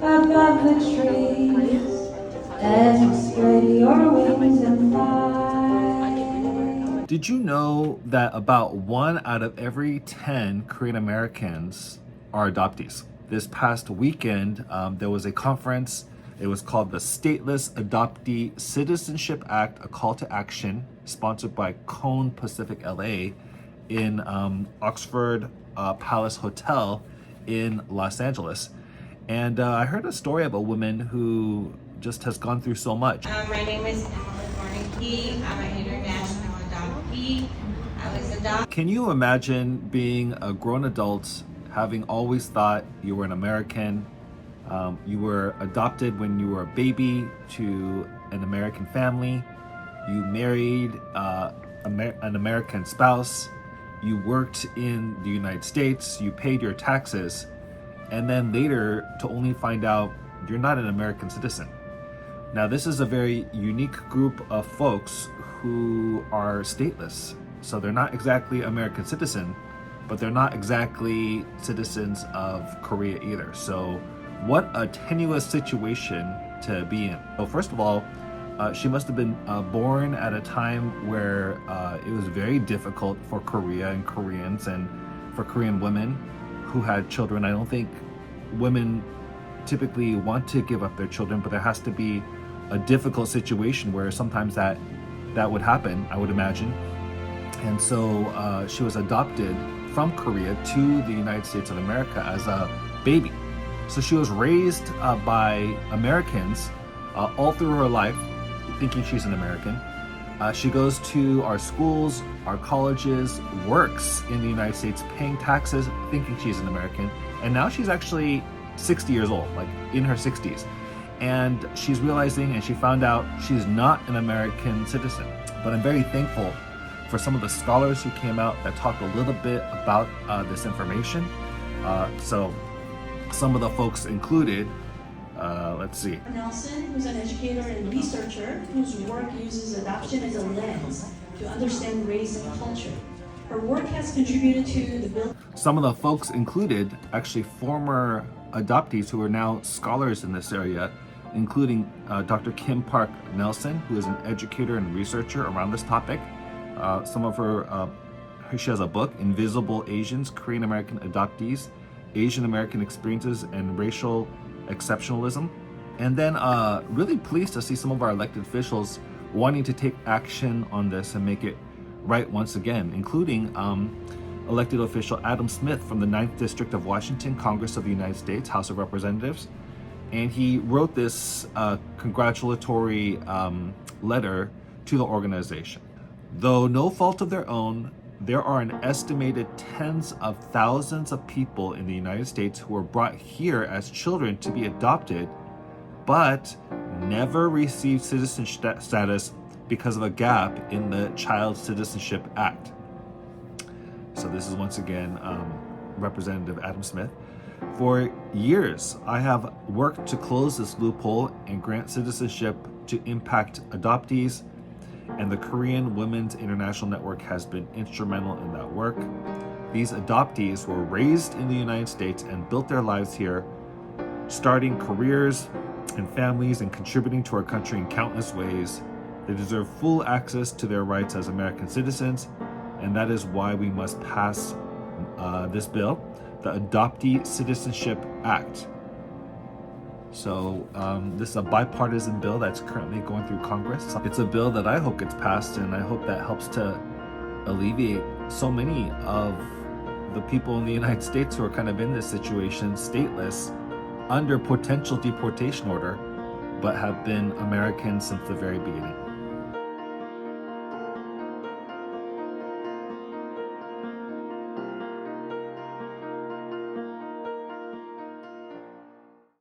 above the trees and spread your wings and fly. Did you know that about 1 out of every 10 Korean Americans are adoptees? This past weekend, there was a conference. It was called the Stateless Adoptee Citizenship Act, a call to action, sponsored by Cone Pacific LA in Oxford Palace Hotel in Los Angeles. And I heard a story of a woman who just has gone through so much. My name is Emily Warnicki. I'm an international adoptee. I was adopted. Can you imagine being a grown adult, having always thought you were an American? You were adopted when you were a baby to an American family. You married an American spouse. You worked in the United States. You paid your taxes. And then later to only find out you're not an American citizen. Now, this is a very unique group of folks who are stateless. So they're not exactly American citizen, but they're not exactly citizens of Korea either. So what a tenuous situation to be in. So first of all, she must have been born at a time where it was very difficult for Korea and Koreans and for Korean women who had children. I don't think women typically want to give up their children, but there has to be a difficult situation where sometimes that would happen, I would imagine. And so she was adopted from Korea to the United States of America as a baby. So she was raised by Americans all through her life, thinking she's an American. She goes to our schools, our colleges, works in the United States, paying taxes, thinking she's an American. And now she's actually 60 years old, like in her 60s. And she's realizing, and she found out she's not an American citizen. But I'm very thankful for some of the scholars who came out that talked a little bit about this information. So some of the folks included, let's see. Nelson, who's an educator and researcher whose work uses adoption as a lens to understand race and culture. Her work has contributed to the build. Some of the folks included actually former adoptees who are now scholars in this area, including Dr. Kim Park Nelson, who is an educator and researcher around this topic. Some of her, she has a book, Invisible Asians, Korean American Adoptees, Asian American Experiences and Racial Exceptionalism. And then really pleased to see some of our elected officials wanting to take action on this and make it right once again, including elected official Adam Smith from the 9th District of Washington, Congress of the United States, House of Representatives. And he wrote this congratulatory letter to the organization. Though no fault of their own, there are an estimated tens of thousands of people in the United States who were brought here as children to be adopted, but never received citizenship status because of a gap in the Child Citizenship Act. So this is once again Representative Adam Smith. For years, I have worked to close this loophole and grant citizenship to impact adoptees, and the Korean Women's International Network has been instrumental in that work. These adoptees were raised in the United States and built their lives here, starting careers and families and contributing to our country in countless ways. They deserve full access to their rights as American citizens, and that is why we must pass this bill, the Adoptee Citizenship Act. So this is a bipartisan bill that's currently going through Congress. It's a bill that I hope gets passed, and I hope that helps to alleviate so many of the people in the United States who are kind of in this situation, stateless, under potential deportation order, but have been Americans since the very beginning.